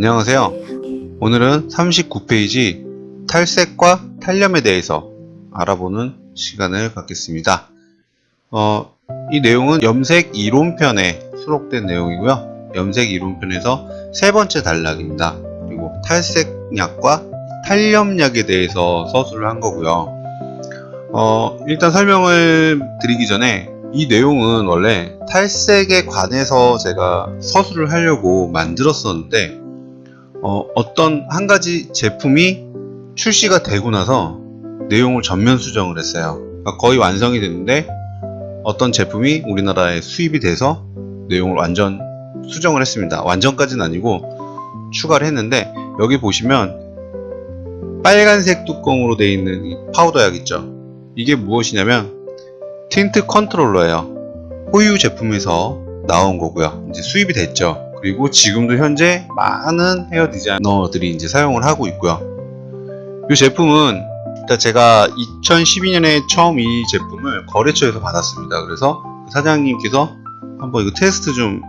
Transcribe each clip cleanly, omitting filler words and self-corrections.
안녕하세요. 오늘은 39페이지 탈색과 탈염에 대해서 알아보는 시간을 갖겠습니다. 이 내용은 염색 이론편에 수록된 내용이고요. 염색 이론편에서 세 번째 단락입니다. 그리고 탈색약과 탈염약에 대해서 서술을 한 거고요. 일단 설명을 드리기 전에 이 내용은 원래 탈색에 관해서 제가 서술을 하려고 만들었었는데 어떤 한 가지 제품이 출시가 되고 나서 내용을 전면 수정을 했어요. 그러니까 거의 완성이 됐는데 어떤 제품이 우리나라에 수입이 돼서 내용을 완전 수정을 했습니다. 완전까지는 아니고 추가를 했는데, 여기 보시면 빨간색 뚜껑으로 되어 있는 이 파우더약 있죠. 이게 무엇이냐면 틴트 컨트롤러예요. 호유 제품에서 나온 거고요. 이제 수입이 됐죠. 그리고 지금도 현재 많은 헤어 디자이너들이 이제 사용을 하고 있고요. 이 제품은 일단 제가 2012년에 처음 이 제품을 거래처에서 받았습니다. 그래서 사장님께서 한번 이거 테스트 좀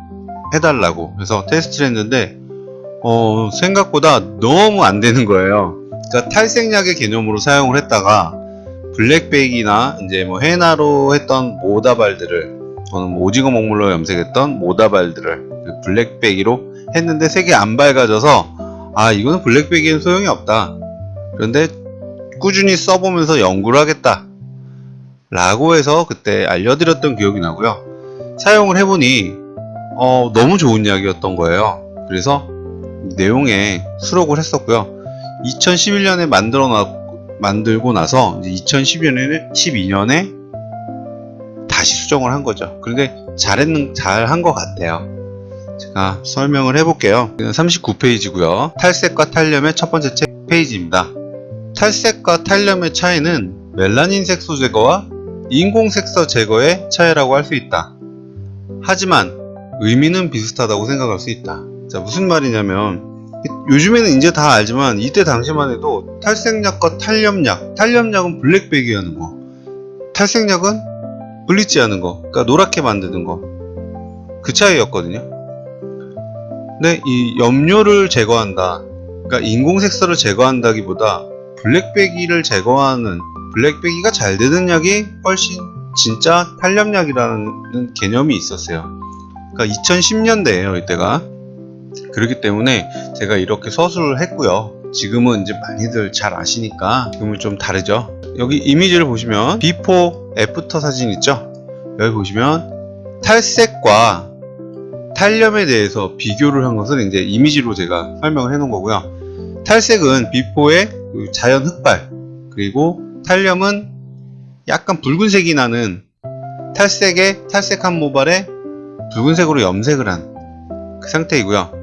해달라고 해서 테스트를 했는데 생각보다 너무 안 되는 거예요. 그러니까 탈색약의 개념으로 사용을 했다가 블랙백이나 이제 뭐 헤나로 했던 모다발들을, 저는 오징어 먹물로 염색했던 모다발들을 블랙백이로 했는데 색이 안 밝아져서 이거는 블랙백에는 소용이 없다. 그런데 꾸준히 써보면서 연구를 하겠다 라고 해서 그때 알려드렸던 기억이 나고요. 사용을 해보니 너무 좋은 약이었던 거예요. 그래서 내용에 수록을 했었고요. 2011년에 만들고 나서 이제 2012년에 다시 수정을 한 거죠. 그런데 잘한 것 같아요. 제가 설명을 해볼게요. 39페이지고요. 탈색과 탈염의 첫 번째 페이지입니다. 탈색과 탈염의 차이는 멜라닌 색소 제거와 인공 색소 제거의 차이라고 할 수 있다. 하지만 의미는 비슷하다고 생각할 수 있다. 자, 무슨 말이냐면 요즘에는 이제 다 알지만 이때 당시만 해도 탈색약과 탈염약은 블랙백이 하는 거, 탈색약은 블리치 하는 거, 그러니까 노랗게 만드는 거, 그 차이였거든요. 근데 이 염료를 제거한다, 그러니까 인공색소를 제거한다기보다 블랙백이를 제거하는, 블랙백이가 잘 되는 약이 훨씬 진짜 탈염약이라는 개념이 있었어요. 그러니까 2010년대예요 이때가. 그렇기 때문에 제가 이렇게 서술을 했고요. 지금은 이제 많이들 잘 아시니까 지금은 좀 다르죠. 여기 이미지를 보시면 비포 애프터 사진 있죠. 여기 보시면 탈색과 탈염에 대해서 비교를 한 것을 이제 이미지로 제가 설명을 해 놓은 거고요. 탈색은 비포의 자연 흑발, 그리고 탈염은 약간 붉은색이 나는 탈색한 모발에 붉은색으로 염색을 한 그 상태이고요.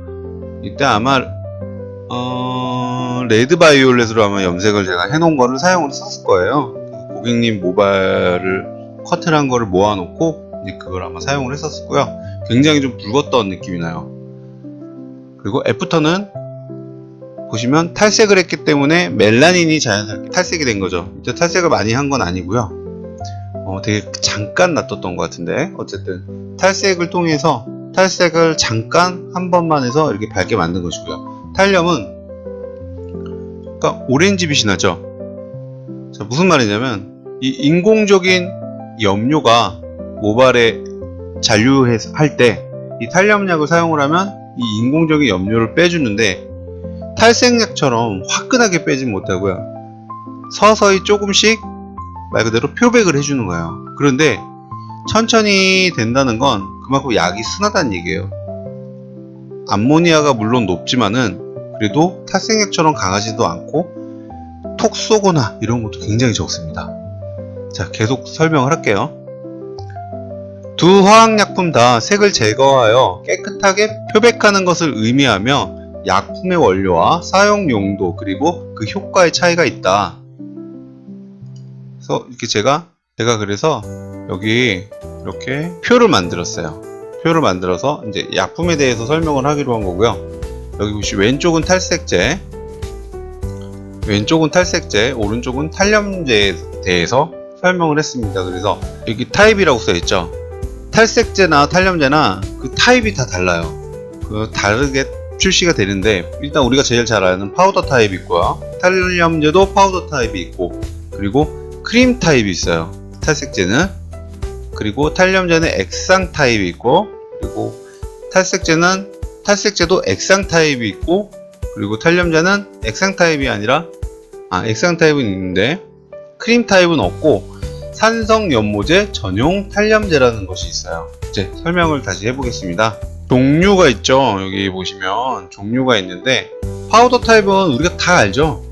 이때 아마 레드 바이올렛으로 아마 염색을 제가 해놓은 거를 사용을 했었을 거예요. 고객님 모발을 커트를 한 거를 모아놓고 이제 그걸 아마 사용을 했었고요. 굉장히 좀 붉었던 느낌이 나요. 그리고 애프터는 보시면 탈색을 했기 때문에 멜라닌이 자연스럽게 탈색이 된 거죠. 이때 탈색을 많이 한 건 아니고요. 되게 잠깐 놔뒀던 것 같은데, 어쨌든 탈색을 통해서 탈색을 잠깐 한 번만 해서 이렇게 밝게 만든 것이고요. 탈염은 그러니까 오렌지빛이 나죠. 자, 무슨 말이냐면 이 인공적인 염료가 모발에 잔류할 때 이 탈염약을 사용을 하면 이 인공적인 염료를 빼주는데, 탈색약처럼 화끈하게 빼진 못하고요. 서서히 조금씩 말 그대로 표백을 해주는 거예요. 그런데 천천히 된다는 건 그만큼 약이 순하다는 얘기예요. 암모니아가 물론 높지만은 그래도 탈색약처럼 강하지도 않고 톡 쏘거나 이런 것도 굉장히 적습니다. 자, 계속 설명을 할게요. 두 화학약품 다 색을 제거하여 깨끗하게 표백하는 것을 의미하며 약품의 원료와 사용 용도 그리고 그 효과의 차이가 있다. 그래서 이렇게 제가 그래서 여기 이렇게 표를 만들었어요. 표를 만들어서 이제 약품에 대해서 설명을 하기로 한 거고요. 여기 보시면 왼쪽은 탈색제, 오른쪽은 탈염제에 대해서 설명을 했습니다. 그래서 여기 타입이라고 써 있죠. 탈색제나 탈염제나 그 타입이 다 달라요. 그 다르게 출시가 되는데, 일단 우리가 제일 잘 아는 파우더 타입이 있고요. 탈염제도 파우더 타입이 있고, 그리고 크림 타입이 있어요. 탈색제는. 그리고 탈염제는 액상 타입이 있고, 그리고 탈색제도 액상 타입이 있고, 그리고 탈염제는 액상 타입이 아니라, 액상 타입은 있는데 크림 타입은 없고, 산성 연모제 전용 탈염제라는 것이 있어요. 이제 설명을 다시 해보겠습니다. 종류가 있죠. 여기 보시면 종류가 있는데, 파우더 타입은 우리가 다 알죠.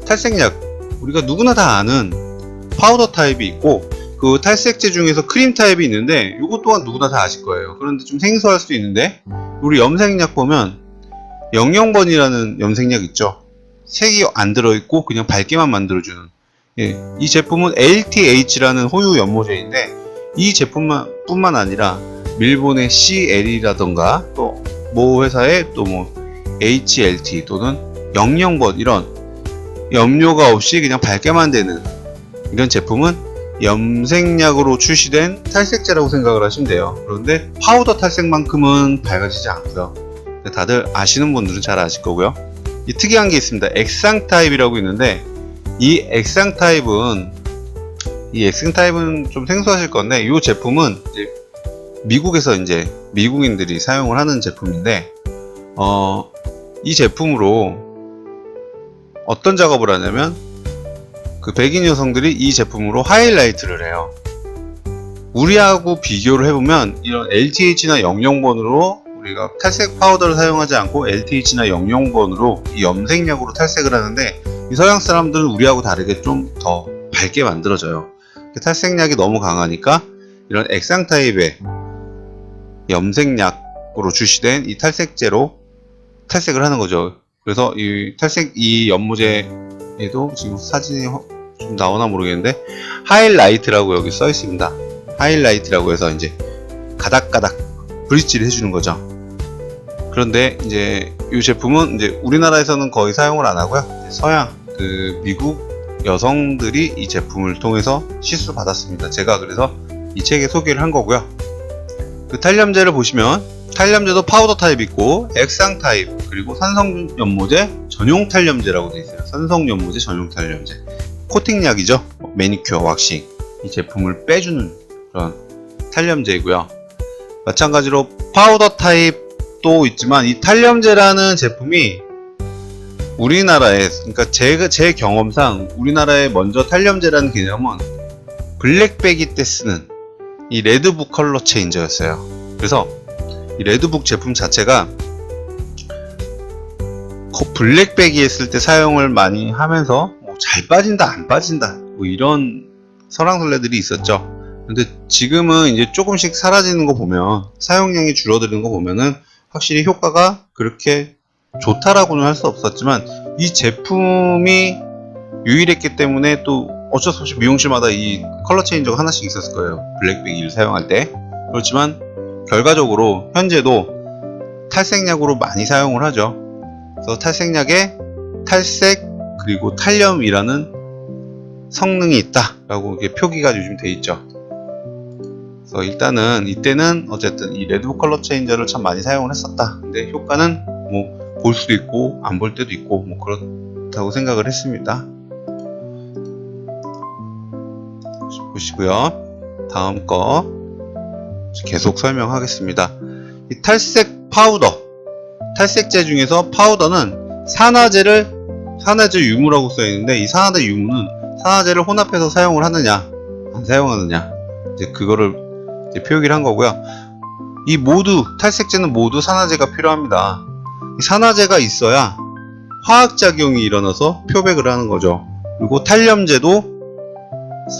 탈색약, 우리가 누구나 다 아는 파우더 타입이 있고, 그 탈색제 중에서 크림 타입이 있는데, 이것 또한 누구나 다 아실 거예요. 그런데 좀 생소할 수도 있는데, 우리 염색약 보면 00번이라는 염색약 있죠. 색이 안 들어있고 그냥 밝게만 만들어주는, 이 제품은 LTH라는 호유 연모제인데, 이 제품뿐만 아니라 밀본의 CL이라던가 또 모 회사의 또 뭐 HLT 또는 00번 이런 염료가 없이 그냥 밝게만 되는 이런 제품은 염색약으로 출시된 탈색제라고 생각을 하시면 돼요. 그런데 파우더 탈색만큼은 밝아지지 않고요. 다들 아시는 분들은 잘 아실 거고요. 이 특이한 게 있습니다. 액상 타입이라고 있는데, 이 액상 타입은 좀 생소하실 건데, 이 제품은 이제 미국에서 이제 미국인들이 사용을 하는 제품인데, 이 제품으로 어떤 작업을 하냐면, 그 백인 여성들이 이 제품으로 하이라이트를 해요. 우리하고 비교를 해보면 이런 LTH나 00번으로 우리가 탈색 파우더를 사용하지 않고 LTH나 00번으로 이 염색약으로 탈색을 하는데, 이 서양 사람들은 우리하고 다르게 좀 더 밝게 만들어져요. 탈색약이 너무 강하니까 이런 액상 타입의 염색약으로 출시된 이 탈색제로 탈색을 하는 거죠. 그래서 이 연모제에도 지금 사진이 좀 나오나 모르겠는데, 하이라이트라고 여기 써 있습니다. 하이라이트라고 해서 이제 가닥가닥 브릿지를 해주는 거죠. 그런데 이제 이 제품은 이제 우리나라에서는 거의 사용을 안 하고요. 서양, 미국 여성들이 이 제품을 통해서 시술을 받았습니다. 제가 그래서 이 책에 소개를 한 거고요. 그 탈염제를 보시면 탈염제도 파우더 타입 있고, 액상 타입, 그리고 산성 연모제 전용 탈염제라고 되어 있어요. 산성 연모제 전용 탈염제. 코팅약이죠. 매니큐어, 왁싱. 이 제품을 빼주는 그런 탈염제이고요. 마찬가지로 파우더 타입도 있지만, 이 탈염제라는 제품이 우리나라에, 그러니까 제 경험상 우리나라에 먼저 탈염제라는 개념은 블랙배기 때 쓰는 이 레드북 컬러 체인저였어요. 그래서 이 레드북 제품 자체가 블랙배기 했을 때 사용을 많이 하면서 잘 빠진다 안 빠진다 뭐 이런 설왕설래들이 있었죠. 근데 지금은 이제 조금씩 사라지는 거 보면, 사용량이 줄어드는 거 보면은 확실히 효과가 그렇게 좋다라고는 할 수 없었지만, 이 제품이 유일했기 때문에 또 어쩔 수 없이 미용실마다 이 컬러 체인저가 하나씩 있었을 거예요. 블랙배기를 사용할 때. 그렇지만 결과적으로 현재도 탈색약으로 많이 사용을 하죠. 그래서 탈색약에 탈색 그리고 탈염이라는 성능이 있다라고 이렇게 표기가 요즘 돼 있죠. 그래서 이때는 어쨌든 이 레드북 컬러 체인저를 참 많이 사용을 했었다. 근데 효과는 뭐 볼 수도 있고 안 볼 때도 있고 뭐 그렇다고 생각을 했습니다. 보시고요. 다음 거 계속 설명하겠습니다. 이 탈색 파우더, 탈색제 중에서 파우더는 산화제 유무라고 써 있는데, 이 산화제 유무는 산화제를 혼합해서 사용을 하느냐 안 사용하느냐, 이제 그거를 이제 표기를 한 거고요. 이 탈색제는 모두 산화제가 필요합니다. 이 산화제가 있어야 화학작용이 일어나서 표백을 하는 거죠. 그리고 탈염제도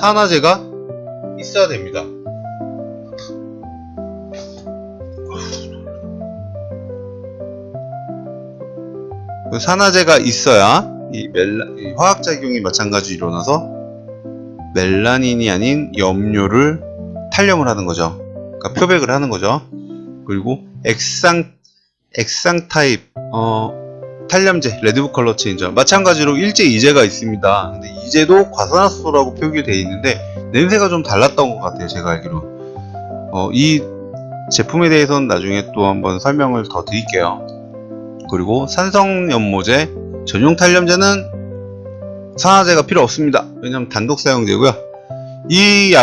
산화제가 있어야 됩니다. 그 산화제가 있어야 이 화학작용이 마찬가지로 일어나서 멜라닌이 아닌 염료를 탈염을 하는 거죠. 그러니까 표백을 하는 거죠. 그리고 액상 타입 탈염제 레드북 컬러 체인저, 마찬가지로 일제 이제가 있습니다. 근데 이제도 과산화수소라고 표기되어 있는데 냄새가 좀 달랐던 것 같아요, 제가 알기로. 이 제품에 대해서는 나중에 또 한번 설명을 더 드릴게요. 그리고 산성연모제, 전용 탈염제는 산화제가 필요 없습니다. 왜냐하면 단독 사용되고요. 이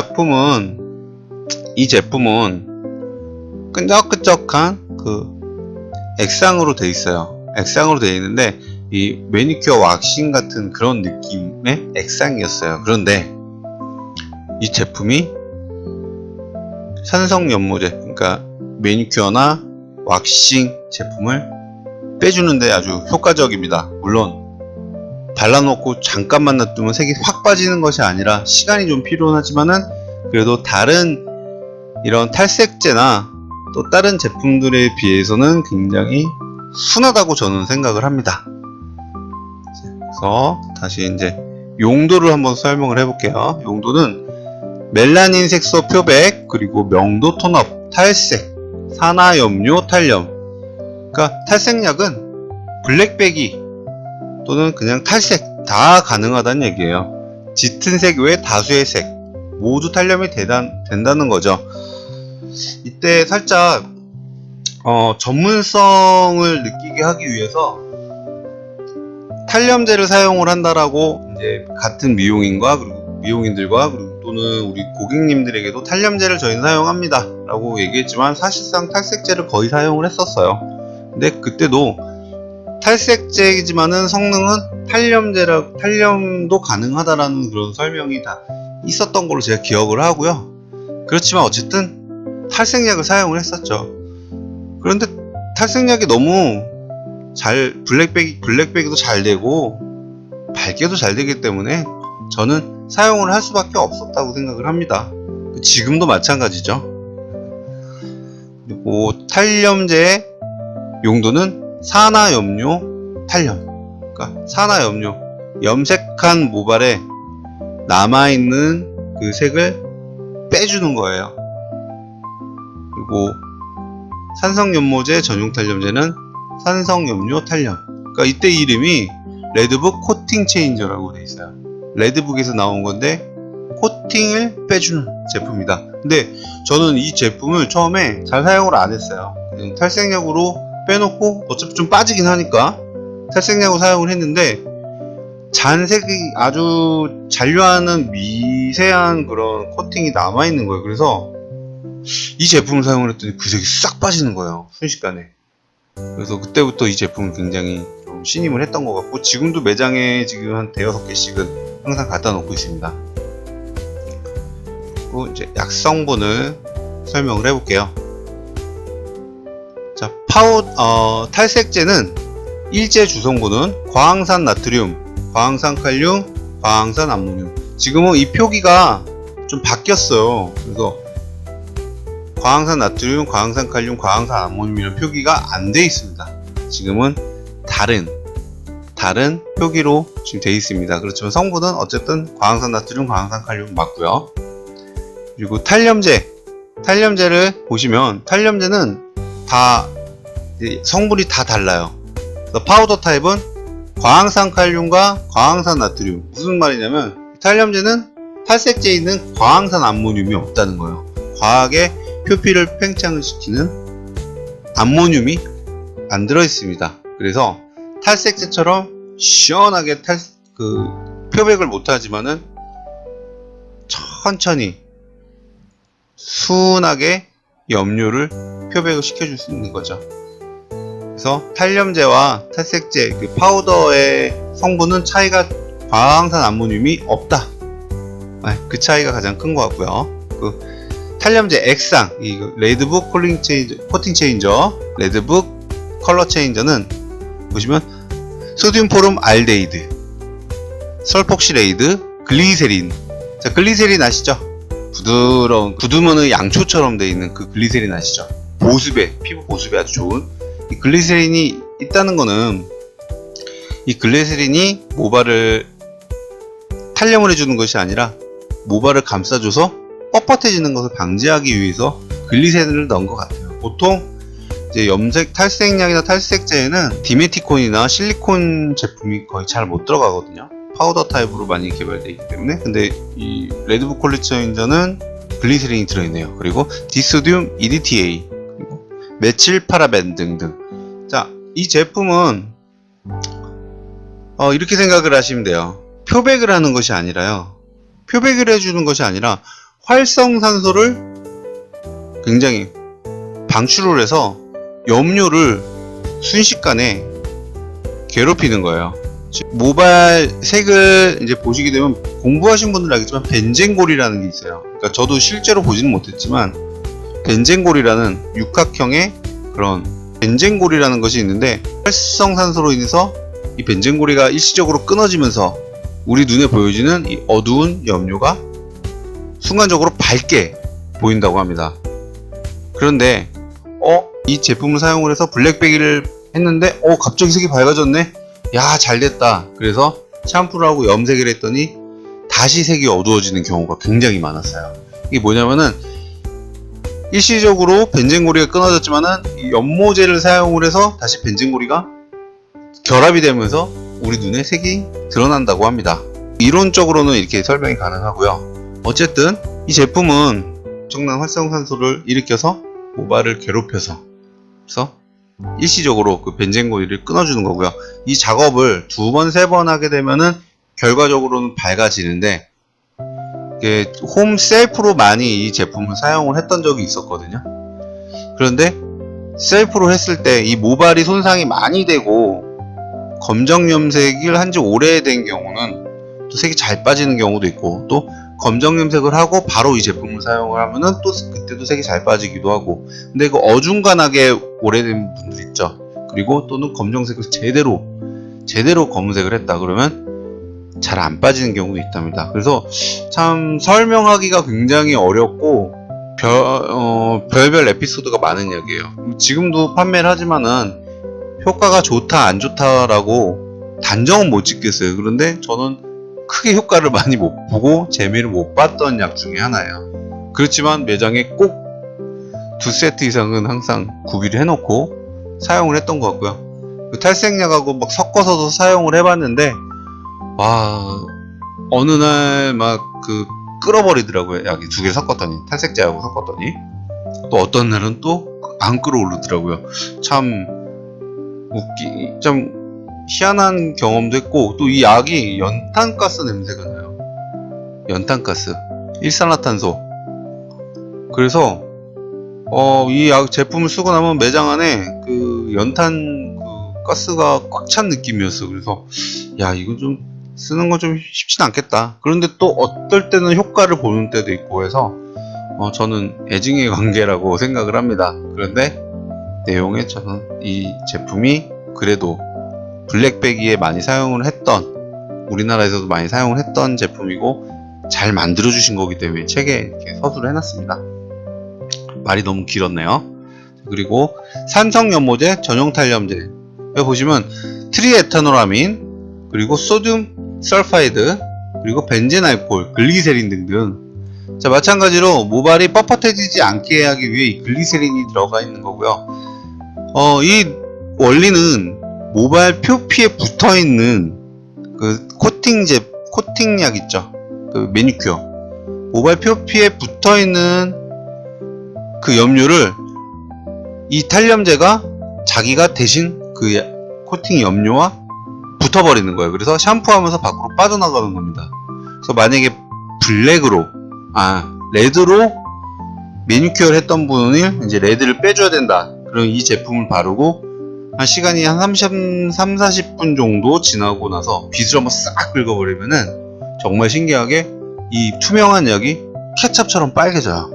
제품은 끈적끈적한 그 액상으로 되어 있어요. 액상으로 되어 있는데 이 매니큐어 왁싱 같은 그런 느낌의 액상이었어요. 그런데 이 제품이 산성연모제, 그러니까 매니큐어나 왁싱 제품을 빼주는데 아주 효과적입니다. 물론 발라놓고 잠깐만 놔두면 색이 확 빠지는 것이 아니라 시간이 좀 필요하지만은 그래도 다른 이런 탈색제나 또 다른 제품들에 비해서는 굉장히 순하다고 저는 생각을 합니다. 그래서 다시 이제 용도를 한번 설명을 해볼게요. 용도는 멜라닌 색소 표백, 그리고 명도 톤업, 탈색, 산화염료, 탈염. 그러니까 탈색약은 블랙배기 또는 그냥 탈색 다 가능하다는 얘기예요. 짙은 색 외에 다수의 색 모두 탈염이 된다는 거죠. 이때 살짝 전문성을 느끼게 하기 위해서 탈염제를 사용을 한다라고 이제 같은 미용인들과 그리고 또는 우리 고객님들에게도 탈염제를 저희는 사용합니다 라고 얘기했지만 사실상 탈색제를 거의 사용을 했었어요. 근데 그때도 탈색제이지만은 성능은 탈염도 가능하다라는 그런 설명이 다 있었던 걸로 제가 기억을 하고요. 그렇지만 어쨌든 탈색약을 사용을 했었죠. 그런데 탈색약이 너무 블랙배기도 잘 되고 밝게도 잘 되기 때문에 저는 사용을 할 수밖에 없었다고 생각을 합니다. 지금도 마찬가지죠. 그리고 탈염제의 용도는 산화염료, 탈염. 그러니까 산화염료, 염색한 모발에 남아있는 그 색을 빼주는 거예요. 그리고 산성연모제, 전용 탈염제는 산성염료, 탈염. 그러니까 이때 이름이 레드북 코팅 체인저라고 되어 있어요. 레드북에서 나온 건데 코팅을 빼주는 제품이다. 근데 저는 이 제품을 처음에 잘 사용을 안 했어요. 그냥 탈색약으로 빼놓고 어차피 좀 빠지긴 하니까 탈색약으로 사용을 했는데 잔색이 아주 잔류하는 미세한 그런 코팅이 남아있는 거예요. 그래서 이 제품을 사용을 했더니 그 색이 싹 빠지는 거예요, 순식간에. 그래서 그때부터 이 제품을 굉장히 좀 신임을 했던 것 같고, 지금도 매장에 지금 한 대여섯 개씩은 항상 갖다 놓고 있습니다. 그리고 이제 약 성분을 설명을 해볼게요. 자, 탈색제는 일제 주성분은 과황산 나트륨, 과황산 칼륨, 과황산 암모늄. 지금은 이 표기가 좀 바뀌었어요. 그래서 과황산 나트륨, 과황산 칼륨, 과황산 암모늄이라는 표기가 안 돼 있습니다. 지금은 다른 표기로 지금 돼 있습니다. 그렇지만 성분은 어쨌든 과황산 나트륨, 과황산 칼륨 맞고요. 그리고 탈염제를 보시면 탈염제는 다 성분이 다 달라요. 파우더 타입은 과황산 칼륨과 과황산 나트륨. 무슨 말이냐면 탈염제는 탈색제에 있는 과황산 암모늄이 없다는 거예요. 과하게 표피를 팽창을 시키는 암모늄이 안 들어 있습니다. 그래서 탈색제처럼 시원하게 표백을 못하지만은 천천히 순하게 염료를 표백을 시켜줄 수 있는 거죠. 그래서 탈염제와 탈색제 그 파우더의 성분은 차이가 과황산 암모늄이 없다. 그 차이가 가장 큰 것 같고요. 그 탈염제 액상, 이 레드북 코팅 체인저, 레드북 컬러 체인저는 보시면 소듐 포름 알데히드, 설폭실레이드, 글리세린. 자, 글리세린 아시죠? 부드러운 구두문의 양초처럼 되어 있는 그 글리세린 아시죠? 피부 보습에 아주 좋은 이 글리세린이 있다는 거는, 이 글리세린이 모발을 탈염을 해주는 것이 아니라 모발을 감싸줘서 뻣뻣해지는 것을 방지하기 위해서 글리세린을 넣은 것 같아요. 보통 이제 탈색약이나 탈색제에는 디메티콘이나 실리콘 제품이 거의 잘 못 들어가거든요. 파우더 타입으로 많이 개발되어 있기 때문에. 근데 이 레드북 컬러 체인저는 글리세린이 들어있네요. 그리고 디소듐 EDTA, 그리고 메칠 파라벤 등등. 자, 이 제품은 이렇게 생각을 하시면 돼요. 표백을 하는 것이 아니라요. 표백을 해주는 것이 아니라 활성산소를 굉장히 방출을 해서 염료를 순식간에 괴롭히는 거예요. 모발 색을 이제 보시게 되면 공부하신 분들은 알겠지만 벤젠골이라는 게 있어요. 그러니까 저도 실제로 보지는 못했지만 벤젠골이라는 육각형의 그런 벤젠골이라는 것이 있는데, 활성산소로 인해서 이 벤젠골이가 일시적으로 끊어지면서 우리 눈에 보여지는 이 어두운 염료가 순간적으로 밝게 보인다고 합니다. 그런데 이 제품을 사용을 해서 블랙베기를 했는데 갑자기 색이 밝아졌네. 야, 잘됐다. 그래서 샴푸를 하고 염색을 했더니 다시 색이 어두워지는 경우가 굉장히 많았어요. 이게 뭐냐면은 일시적으로 벤젠고리가 끊어졌지만은 이 연모제를 사용을 해서 다시 벤젠고리가 결합이 되면서 우리 눈에 색이 드러난다고 합니다. 이론적으로는 이렇게 설명이 가능하고요. 어쨌든 이 제품은 엄청난 활성산소를 일으켜서 모발을 괴롭혀서 일시적으로 그 벤젠고리를 끊어주는 거고요. 이 작업을 2번, 3번 하게 되면은 결과적으로는 밝아지는데, 이게 홈 셀프로 많이 이 제품을 사용을 했던 적이 있었거든요. 그런데 셀프로 했을 때 이 모발이 손상이 많이 되고 검정 염색을 한지 오래된 경우는 또 색이 잘 빠지는 경우도 있고, 또 검정 염색을 하고 바로 이 제품을 사용을 하면은 또 그때도 색이 잘 빠지기도 하고, 근데 그 어중간하게 오래된 분들 있죠. 그리고 또는 검정색을 제대로 검은색을 했다 그러면 잘 안 빠지는 경우도 있답니다. 그래서 참 설명하기가 굉장히 어렵고 별별 에피소드가 많은 약이에요. 지금도 판매를 하지만은 효과가 좋다 안 좋다라고 단정은 못 짓겠어요. 그런데 저는 크게 효과를 많이 못 보고 재미를 못 봤던 약 중에 하나예요. 그렇지만 매장에 꼭 2세트 이상은 항상 구비를 해놓고 사용을 했던 것 같고요. 그 탈색약하고 막 섞어서도 사용을 해봤는데, 와, 어느 날 막 끓어버리더라고요. 약이 2개 섞었더니, 탈색제하고 섞었더니. 또 어떤 날은 또 안 끓어오르더라고요. 참 희한한 경험도 했고, 또 이 약이 연탄가스 냄새가 나요. 연탄가스, 일산화탄소. 그래서 이 약 제품을 쓰고 나면 매장 안에 그 연탄 가스가 꽉 찬 느낌이었어. 그래서 야, 이거 좀 쓰는 건 좀 쉽진 않겠다. 그런데 또 어떨 때는 효과를 보는 때도 있고 해서 저는 애증의 관계라고 생각을 합니다. 그런데 내용에 저는 이 제품이 그래도 블랙베기에 많이 사용을 했던, 우리나라에서도 많이 사용을 했던 제품이고 잘 만들어 주신 거기 때문에 책에 이렇게 서술을 해놨습니다. 말이 너무 길었네요. 그리고 산성연모제, 전용탈염제, 여기 보시면 트리에탄올아민, 그리고 소듐 설파이드, 그리고 벤젠알코올, 글리세린 등등. 자, 마찬가지로 모발이 뻣뻣해지지 않게 하기 위해 이 글리세린이 들어가 있는 거고요. 이 원리는 모발 표피에 붙어 있는 그 코팅약 있죠. 그 매니큐어. 모발 표피에 붙어 있는 그 염료를 이 탈염제가 자기가 대신 그 코팅 염료와 붙어버리는 거예요. 그래서 샴푸하면서 밖으로 빠져나가는 겁니다. 그래서 만약에 레드로 매니큐어를 했던 분이 이제 레드를 빼줘야 된다. 그럼 이 제품을 바르고 한 시간이 한 30-40분 정도 지나고 나서 빗을 한번 싹 긁어버리면은 정말 신기하게 이 투명한 약이 케첩처럼 빨개져요.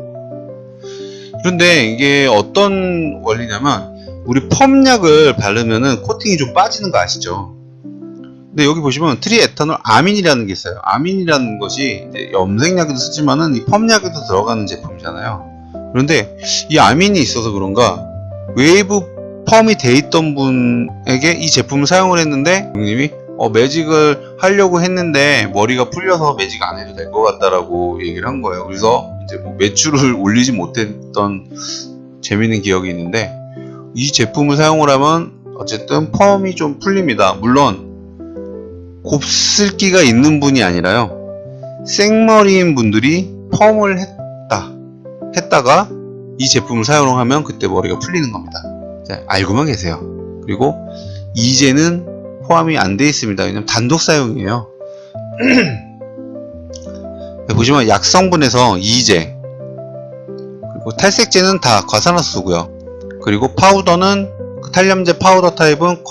그런데 이게 어떤 원리냐면, 우리 펌약을 바르면은 코팅이 좀 빠지는 거 아시죠? 근데 여기 보시면 트리에탄올 아민이라는 게 있어요. 아민이라는 것이 이제 염색약에도 쓰지만은 이 펌약에도 들어가는 제품이잖아요. 그런데 이 아민이 있어서 그런가 웨이브 펌이 돼 있던 분에게 이 제품을 사용을 했는데, 고객님이 매직을 하려고 했는데 머리가 풀려서 매직 안 해도 될 것 같다라고 얘기를 한 거예요. 그래서 이제 뭐 매출을 올리지 못했던 재밌는 기억이 있는데, 이 제품을 사용을 하면 어쨌든 펌이 좀 풀립니다. 물론 곱슬기가 있는 분이 아니라요, 생머리인 분들이 펌을 했다가 이 제품을 사용하면 그때 머리가 풀리는 겁니다. 자, 알고만 계세요. 그리고 이제는 포함이 안 돼 있습니다. 왜냐면 단독 사용이에요. 보시면 약성분에서 이제, 그리고 탈색제는 다 과산화수소고요. 그리고 파우더는 탈염제 파우더 타입은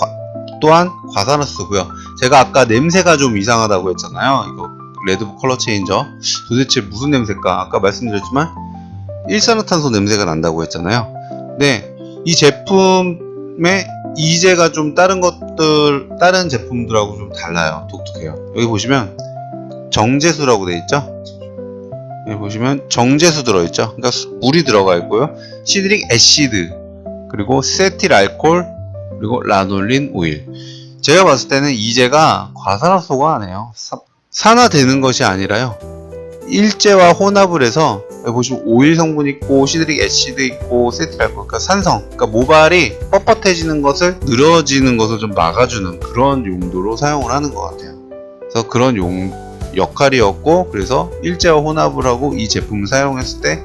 또한 과산화수소고요. 제가 아까 냄새가 좀 이상하다고 했잖아요. 이거 레드북 컬러 체인저 도대체 무슨 냄새일까? 아까 말씀드렸지만 일산화탄소 냄새가 난다고 했잖아요. 근데 이 제품의 이제가 좀 다른 제품들하고 좀 달라요. 독특해요. 여기 보시면 정제수라고 되어 있죠. 여기 보시면 정제수 들어있죠. 그러니까 물이 들어가 있고요. 시드릭 애시드, 그리고 세틸 알코올, 그리고 라놀린 오일. 제가 봤을 때는 이제가 과산화수소가 아니에요. 산화되는 것이 아니라요, 일제와 혼합을 해서 여기 보시면 오일 성분 있고 시드릭 애시드 있고 세틸 알코올, 그러니까 산성, 그러니까 모발이 뻣뻣해지는 것을, 늘어지는 것을 좀 막아주는 그런 용도로 사용을 하는 것 같아요. 그래서 그런 역할이었고, 그래서 일제와 혼합을 하고 이 제품을 사용했을 때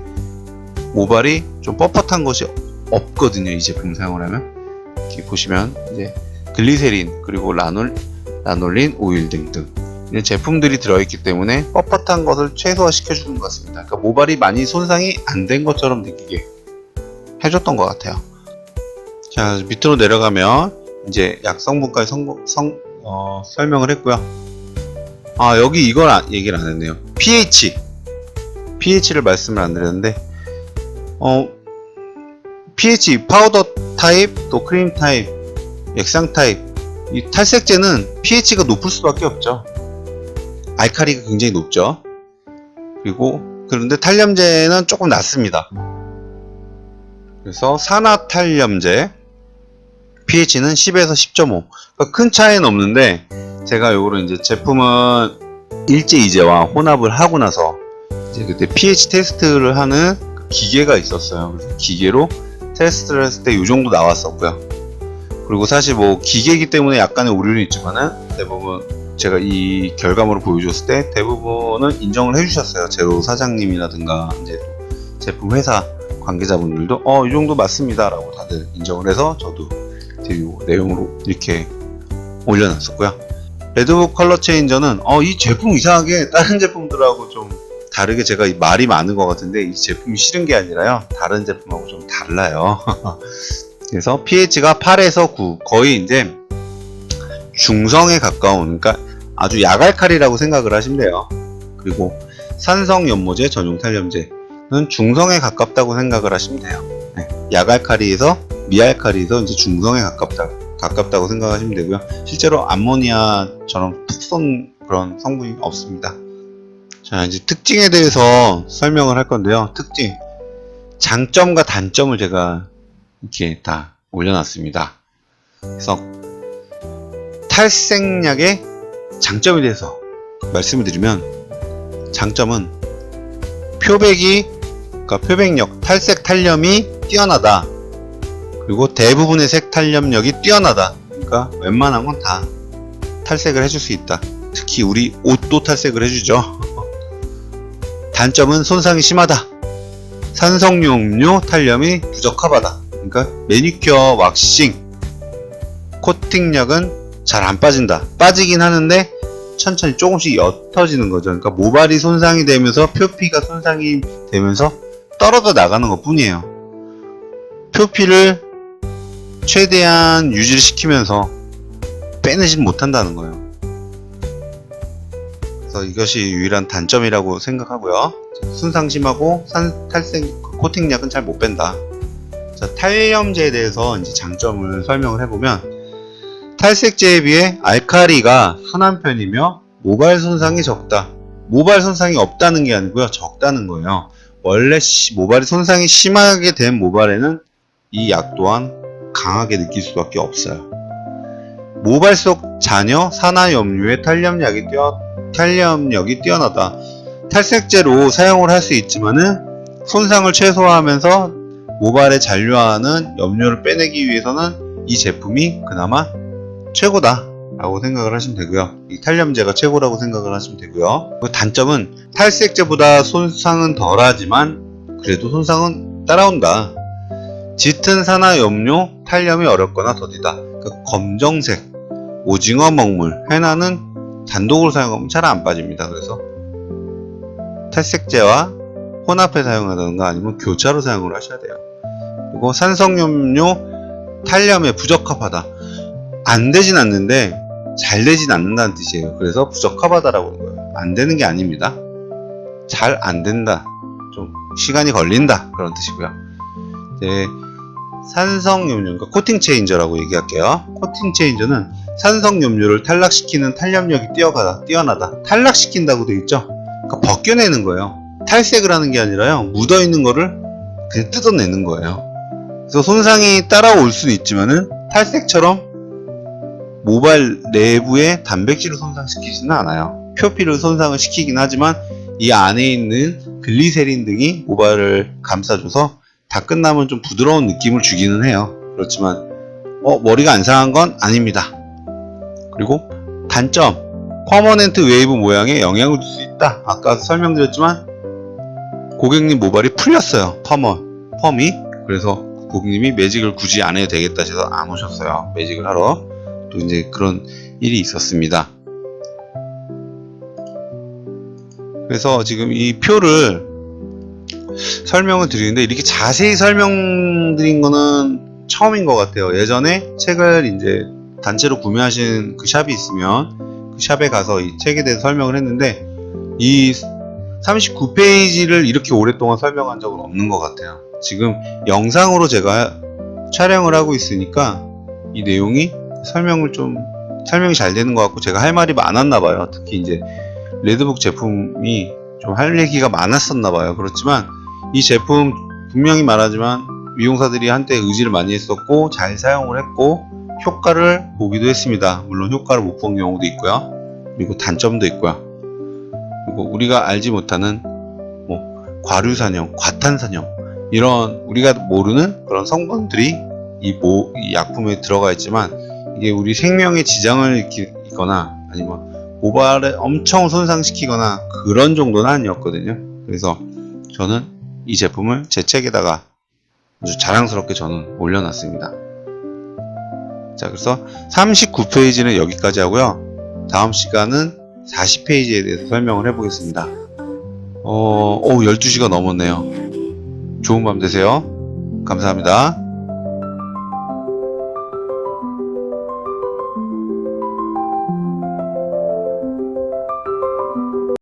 모발이 좀 뻣뻣한 것이 없거든요. 이 제품을 사용을 하면 이렇게 보시면 이제 글리세린, 그리고 라놀린 오일 등등 이런 제품들이 들어있기 때문에 뻣뻣한 것을 최소화시켜주는 것 같습니다. 그러니까 모발이 많이 손상이 안 된 것처럼 느끼게 해줬던 것 같아요. 자, 밑으로 내려가면 이제 약성분까지 설명을 했고요. 아, 여기 이걸 얘기를 안 했네요. pH를 말씀을 안 드렸는데, pH, 파우더 타입, 또 크림 타입, 액상 타입, 이 탈색제는 pH가 높을 수밖에 없죠. 알칼리가 굉장히 높죠. 그런데 탈염제는 조금 낮습니다. 그래서 산화탈염제 pH는 10에서 10.5. 그러니까 큰 차이는 없는데, 제가 요거를 이제 제품은 일제 이제와 혼합을 하고 나서 이제 그때 pH 테스트를 하는 기계가 있었어요. 그래서 기계로 테스트를 했을 때 이 정도 나왔었고요. 그리고 사실 뭐 기계이기 때문에 약간의 오류는 있지만은 대부분 제가 이 결과물을 보여줬을 때 대부분은 인정을 해주셨어요. 제로 사장님이라든가 이제 제품 회사 관계자분들도 이 정도 맞습니다 라고 다들 인정을 해서 저도 이 내용으로 이렇게 올려놨었고요. 레드북 컬러 체인저는 이 제품 이상하게 다른 제품들하고 좀 다르게, 제가 말이 많은 것 같은데 이 제품이 싫은 게 아니라요, 다른 제품하고 좀 달라요. 그래서 pH가 8에서 9, 거의 이제 중성에 가까운, 그러니까 아주 약알칼리라고 생각을 하시면 돼요. 그리고 산성 연모제 전용 탈염제는 중성에 가깝다고 생각을 하시면 돼요. 네, 약알칼리에서 미알칼리에서 이제 중성에 가깝다고 생각하시면 되고요. 실제로 암모니아처럼 푹 쏜 그런 성분이 없습니다. 자, 이제 특징에 대해서 설명을 할 건데요. 특징, 장점과 단점을 제가 이렇게 다 올려놨습니다. 그래서 탈색약의 장점에 대해서 말씀을 드리면, 장점은 그러니까 표백력, 탈색 탈염이 뛰어나다. 그리고 대부분의 색 탈염력이 뛰어나다. 그러니까 웬만한 건 다 탈색을 해줄 수 있다. 특히 우리 옷도 탈색을 해주죠. 단점은 손상이 심하다. 산성용료 탈염이 부적합하다. 그러니까 매니큐어, 왁싱, 코팅력은 잘 안 빠진다. 빠지긴 하는데 천천히 조금씩 옅어지는 거죠. 그러니까 모발이 손상이 되면서 표피가 손상이 되면서 떨어져 나가는 것 뿐이에요. 표피를 최대한 유지를 시키면서 빼내진 못한다는 거예요. 그래서 이것이 유일한 단점이라고 생각하고요. 손상 심하고 탈색 코팅약은 잘 못 뺀다. 자, 탈염제에 대해서 이제 장점을 설명을 해보면, 탈색제에 비해 알칼리가 순한 편이며 모발 손상이 적다. 모발 손상이 없다는 게 아니고요, 적다는 거예요. 원래 모발이 손상이 심하게 된 모발에는 이 약 또한 강하게 느낄 수밖에 없어요. 모발 속 잔여, 산화염료의 탈염력이 뛰어나다. 탈색제로 사용을 할 수 있지만은 손상을 최소화하면서 모발에 잔류하는 염료를 빼내기 위해서는 이 제품이 그나마 최고다 라고 생각을 하시면 되고요. 이 탈염제가 최고라고 생각을 하시면 되고요. 그 단점은 탈색제보다 손상은 덜하지만 그래도 손상은 따라온다. 짙은 산화염료 탈염이 어렵거나 더디다. 그러니까 검정색 오징어 먹물, 해나는 단독으로 사용하면 잘 안 빠집니다. 그래서 탈색제와 혼합해 사용하던가 아니면 교차로 사용을 하셔야 돼요. 그리고 산성염료 탈염에 부적합하다. 안 되진 않는데 잘 되진 않는다는 뜻이에요. 그래서 부적합하다라고 하는 거예요. 안 되는 게 아닙니다. 잘 안 된다. 좀 시간이 걸린다. 그런 뜻이고요. 이제 산성염료, 그러니까 코팅 체인저라고 얘기할게요. 코팅 체인저는 산성염료를 탈락시키는 탈염력이 뛰어나다. 탈락시킨다고 되어 있죠? 그러니까 벗겨내는 거예요. 탈색을 하는 게 아니라요. 묻어있는 거를 그냥 뜯어내는 거예요. 그래서 손상이 따라올 수는 있지만은 탈색처럼 모발 내부의 단백질을 손상시키지는 않아요. 표피를 손상을 시키긴 하지만 이 안에 있는 글리세린 등이 모발을 감싸줘서 다 끝나면 좀 부드러운 느낌을 주기는 해요. 그렇지만 머리가 안 상한 건 아닙니다. 그리고 단점, 퍼머넨트 웨이브 모양에 영향을 줄 수 있다. 아까 설명드렸지만 고객님 모발이 풀렸어요. 펌이. 그래서 고객님이 매직을 굳이 안 해도 되겠다 해서 안 오셨어요. 매직을 하러. 또 이제 그런 일이 있었습니다. 그래서 지금 이 표를 설명을 드리는데 이렇게 자세히 설명드린 거는 처음인 것 같아요. 예전에 책을 이제 단체로 구매하신 그 샵이 있으면 그 샵에 가서 이 책에 대해서 설명을 했는데 이 39페이지를 이렇게 오랫동안 설명한 적은 없는 것 같아요. 지금 영상으로 제가 촬영을 하고 있으니까 이 내용이 설명이 잘 되는 것 같고 제가 할 말이 많았나 봐요. 특히 이제 레드북 제품이 좀 할 얘기가 많았었나 봐요. 그렇지만 이 제품 분명히 말하지만 미용사들이 한때 의지를 많이 했었고 잘 사용을 했고 효과를 보기도 했습니다. 물론 효과를 못 본 경우도 있고요. 그리고 단점도 있고요. 그리고 우리가 알지 못하는 과류산염, 과탄산염 이런 우리가 모르는 그런 성분들이 이 약품에 들어가 있지만 이게 우리 생명에 지장을 일으키거나 아니면 모발에 엄청 손상시키거나 그런 정도는 아니었거든요. 그래서 저는 이 제품을 제 책에다가 아주 자랑스럽게 저는 올려놨습니다. 자, 그래서 39페이지는 여기까지 하고요. 다음 시간은 40페이지에 대해서 설명을 해보겠습니다. 12시가 넘었네요. 좋은 밤 되세요. 감사합니다.